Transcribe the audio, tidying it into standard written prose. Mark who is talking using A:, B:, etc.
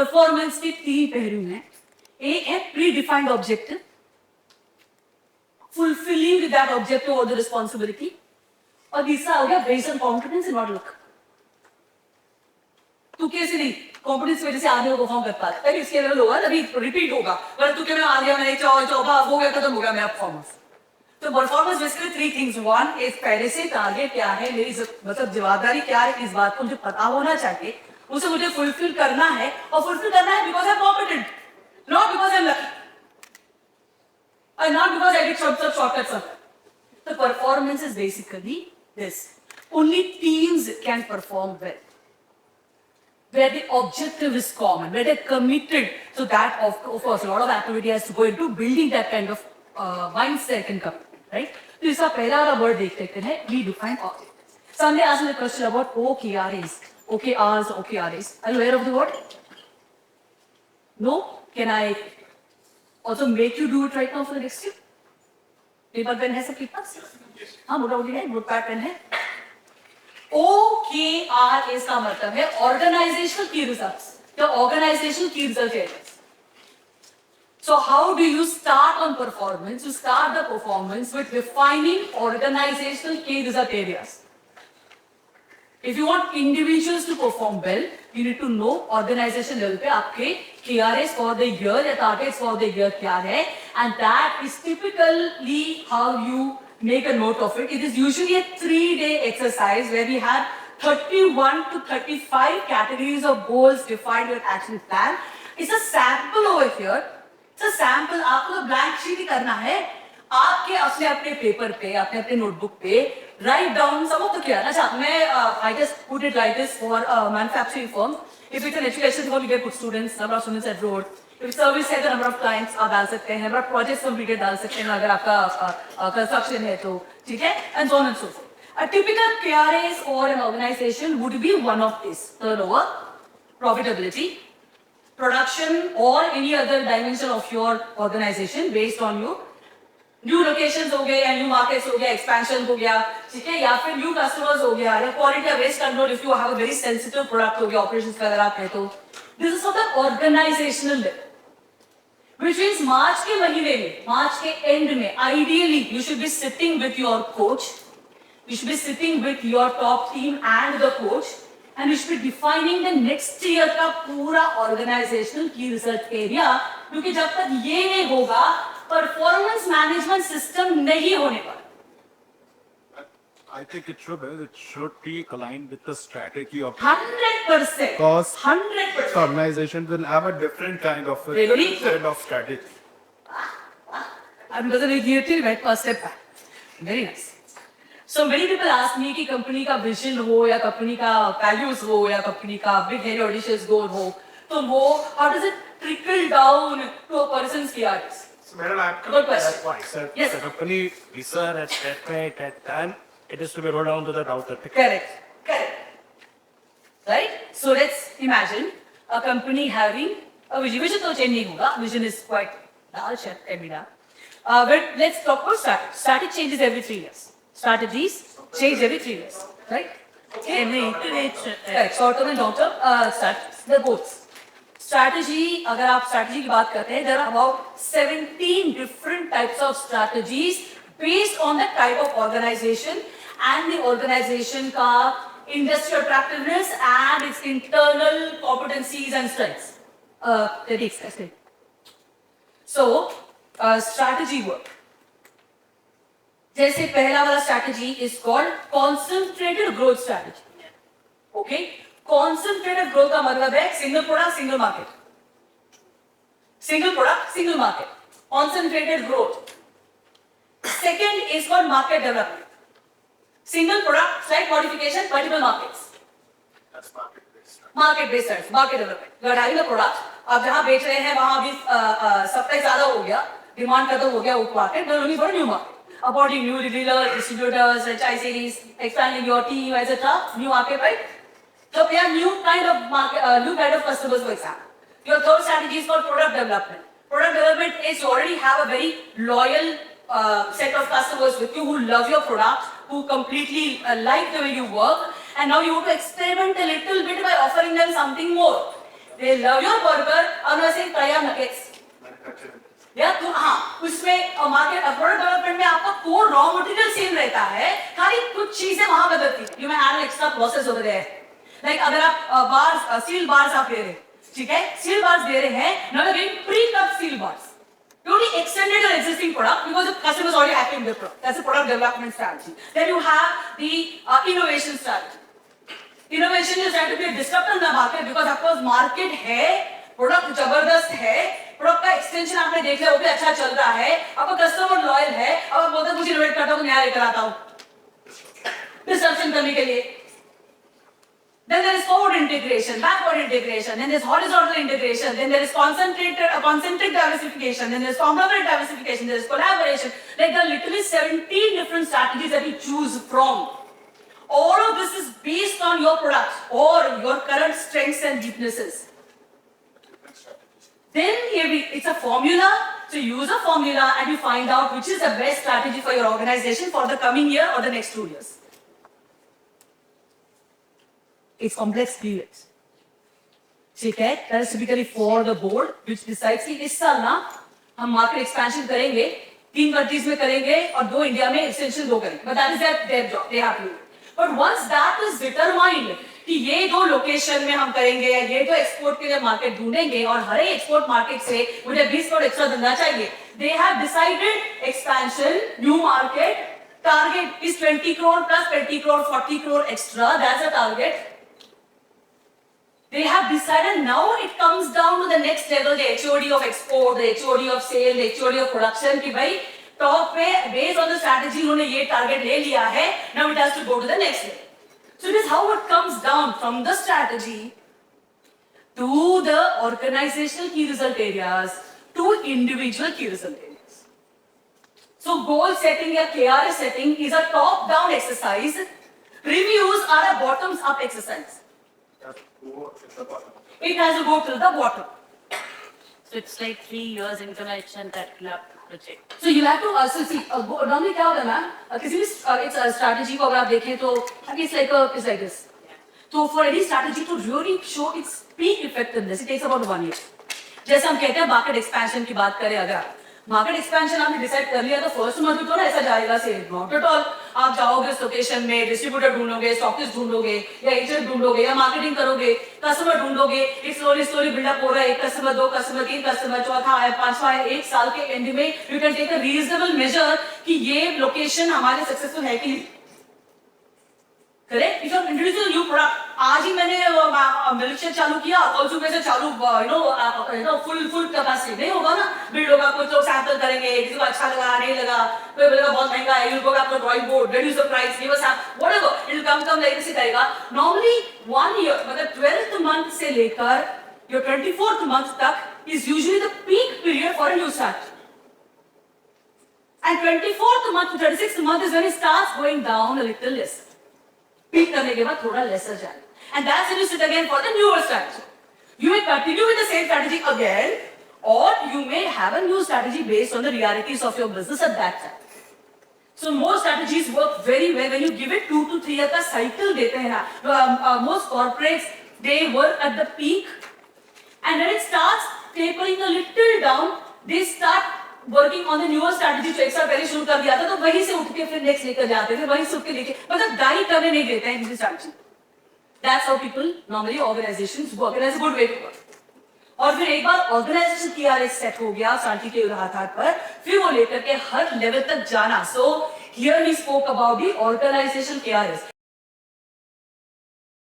A: Performance के तीन पहलू हैं. एक है pre defined objective, fulfilling that objective or the responsibility, और तीसरा हो गया based on competence and not luck. तू कैसे नहीं कॉम्पिटेंस वजह से आगे परफॉर्म कर पाता है, इसके लेवल होगा तभी रिपीट होगा. अगर तू के मैं आ गया, मैंने चौबा हो गया, खत्म हो गया मेरा परफॉर्मेंस. तो performance basically three things. One is पहले से टारगेट क्या है, मेरी मतलब जवाबदारी क्या है, इस बात को मुझे पता होना चाहिए, उसे मुझे फुलफिल करना है, और फुलफिल करना है because I am competent, not because I am lucky, and not because I did some shortcuts. The performance is basically this. Only teams can perform well, where the objective is common, where they're committed. So that, of course, a lot of activity has to go into building that kind of mindset and commitment, right? So this is our pehla word देखते हैं, we define objectives. Somebody asked me a question about OKRs, OKRs. Are you aware of the word? No? Can I also make you do it right now for the next year? Paper pen है सबके पास? हाँ, मोटा मोटी है, notepad pen है. OKR का मतलब है ऑर्गेनाइजेशनल की रिजल्ट्स, या ऑर्गेनाइजेशनल की result areas. So how do you start on performance? You start the performance with defining organizational key result areas. If you want individuals to perform well, you need to know organization level पे आपके KRAs for the year या targets for the year क्या है, and that is typically how you make a note of it. It is usually a 3-day exercise where we have 31 to 35 categories of goals defined with action plan. It's a sample over here. It's a sample. आपको तो blank sheet ही करना है. आपके अपने paper पे, अपने notebook पे write down some of the क्या. अच्छा, मैं I just put it like this for manufacturing firms. If it's an education firm, you get good students, number of students enrolled. If it's service है, तो number of clients आप डाल सकते हैं, number of projects completed डाल सकते हैं, अगर आपका construction है तो ठीक है, and so on and so forth. A typical KRAs or an organization would be one of these: turnover, profitability, production, or any other dimension of your organization based on your new locations हो गए, या new markets हो गया, expansion हो गया, ठीक है, या फिर न्यू कस्टमर्स हो गया, या क्वालिटी या waste control if you have a very sensitive product हो गया, ऑपरेशंस का अगर आप है तो. This is for the organisational level, which means March के महीने में, मार्च के एंड में ideally you should be sitting with your coach, you should be sitting with your top team and the coach, and you should be defining the next year का पूरा organisational की research area, क्योंकि जब तक ये नहीं होगा परफॉर्मेंस मैनेजमेंट सिस्टम नहीं होने वाला.
B: I think it should be aligned with the strategy of
A: 100%.
B: Because
A: 100%.
B: organization will have a different kind of
A: Really?
B: strategy.
A: I'm just going to right first step back. Very nice. So many people ask me कि company का vision हो, या company का values हो, या company का big hair audacious गोल हो, तो वो how does it trickle down to a person's KRAs?
B: Madam,
A: Good question.
B: Sir,
A: Yes.
B: the company research at that point at time, it is to be rolled down to the router.
A: Correct. Correct. Right? So let's imagine a company having a vision. Vision तो change नहीं होगा. Vision is quite large and everyday. But let's talk about strategy. Strategy changes every 3 years. Strategies change every 3 years. Right? Okay. Correct. Short term and long term strategies. The goals. Strategy, अगर आप strategy की बात करते हैं, there are about 17 different types of strategies based on the type of organization and the organization का industry attractiveness and its internal competencies and strengths. So, strategy work. जैसे पहला वाला strategy is called concentrated growth strategy. Okay? Concentrated growth का मतलब है single product, single market. Single product, single market. Concentrated growth. Second is called market development. Single product, slight modification, multiple markets.
B: That's market-based.
A: Market-based, market development. You are having a product, आप जहाँ बेच रहे हैं वहाँ भी supply ज़्यादा हो गया, डिमांड खत्म हो गया उस market, then only for a new market. Appointing new dealers, distributors, franchisees, expanding your team, etc. New market, right? So we have new kind of market, new kind of customers, for example. Your third strategy is called product development. Product development is you already have a very loyal set of customers with you who love your product, who completely like the way you work, and now you want to experiment a little bit by offering them something more. they love your burger, and I say try your nuggets. या तो हाँ उसमें market product development में आपका core raw material same रहता है, खाली कुछ चीजें वहां बदलती है. You may add extra process over there. Like अगर आप बार्स स्टील बार्स आप दे रहे हैं, ठीक है, स्टील बार्स दे रहे हैं, now again pre cut steel bars. You only extended your existing product because the customer is already happy with the product. That's a product development strategy. Then you have the innovation strategy. Innovation is trying to be a disruptor in the market because of course market है, product जबरदस्त है, product का extension आपने देख लिया, वो भी अच्छा चल रहा है, आपका कस्टमर लॉयल है, अब आप बोलते हैं मुझे इनोवेट करता हूं, नया लेकर आता हूं डिस्ट्रप्शन करने के लिए. Then there is forward integration, backward integration, then there is horizontal integration, then there is concentric diversification, then there is conglomerate diversification, there is collaboration. Like there are literally 17 different strategies that you choose from. All of this is based on your product or your current strengths and weaknesses. Then it's a formula, so use a formula and you find out which is the best strategy for your organization for the coming year or the next 2 years. It's complex periods. ठीक है, that is typically for the board which decides कि इस साल ना हम market expansion करेंगे, 3 countries में करेंगे और 2 इंडिया में extension 2 करेंगे. But that is their job, they have to do it. But once that is determined कि ये 2 लोकेशन में हम करेंगे या ये 2 एक्सपोर्ट के लिए मार्केट ढूंढेंगे और हर एक एक्सपोर्ट मार्केट से मुझे 20 करोड़ एक्स्ट्रा धंधा चाहिए, they have decided expansion, new market, target is 20 crore plus 20 crore, 40 crore extra, that's the target. They have decided now it comes down to the next level, the HOD of export, the HOD of sale, the HOD of production कि भाई top पे based on the strategy उन्होंने ये target ले लिया है, now it has to go to the next level. So it is how it comes down from the strategy to the organizational key result areas to individual key result areas. So goal setting या KRS setting is a top down exercise. Reviews are a bottoms up exercise. It has to go to the bottom.
C: So it's like 3 years intervention that you have to project.
A: So you have to also see. Normally क्या होता है ma'am? किसी भी it's a strategy को अगर आप देखें तो it's like this. So for any strategy to really show its peak effectiveness, it takes about 1 year. जैसे हम कहते हैं मार्केट एक्सपेंशन की बात करें, अगर मार्केट एक्सपेंशन आपने डिसाइड कर लिया तो फर्स्ट मंथ तो ना ऐसा जाएगा सेल, नॉट एट ऑल. आप जाओगे उस लोकेशन में, डिस्ट्रीब्यूटर ढूंढोगे, स्टॉकिस्ट ढूंढोगे या एजेंट ढूंढोगे या मार्केटिंग करोगे, कस्टमर ढूंढोगे, एक स्लोली बिल्डअप हो रहा है, एक कस्टमर, 2 कस्टमर, 3 कस्टमर, चौथा है, 5वां है, 1 साल के एंड में you can take a reasonable measure कि ये लोकेशन हमारे सक्सेसफुल है कि correct. If you introduce a new product, आज ही मैंने मिल्कशेक चालू किया और सुबह से चालू फुल कैपेसिटी नहीं होगा ना, बिल्ड होगा, कुछ लोग सैंपल करेंगे, किसी को अच्छा लगा नहीं लगा, कोई बोलेगा बहुत महंगा है, you go back to drawing board, reduce the price, give us whatever, it will come like this करेगा. नॉर्मली 1 ईयर मतलब 12th मंथ से लेकर योर 24th मंथ तक is usually the peak period for a new start. And 24th month to 36th month is when it starts going down a little less. Peak करने के बाद थोड़ा laser जाए. And that's when you sit again for the newer strategy. You may continue with the same strategy again, or you may have a new strategy based on the realities of your business at that time. So most strategies work very well when you give it 2 to 3 year का cycle देते हैं ना. Most corporates they work at the peak, and when it starts tapering a little down, they start working on the newer strategy जो एक साल पहले शुरू कर दिया था, तो वहीं से उठ के फिर नेक्स्ट लेकर जाते थे, वहीं से उठ के लेके मतलब गाइड करने नहीं देते हैं किसी strategy. That's how people normally organizations work, and that's a good way to work. और फिर एक बार ऑर्गेनाइजेशन KRS सेट हो गया शांति के आधार पर, फिर वो लेकर के हर लेवल तक जाना. So here we spoke about the organization KRS.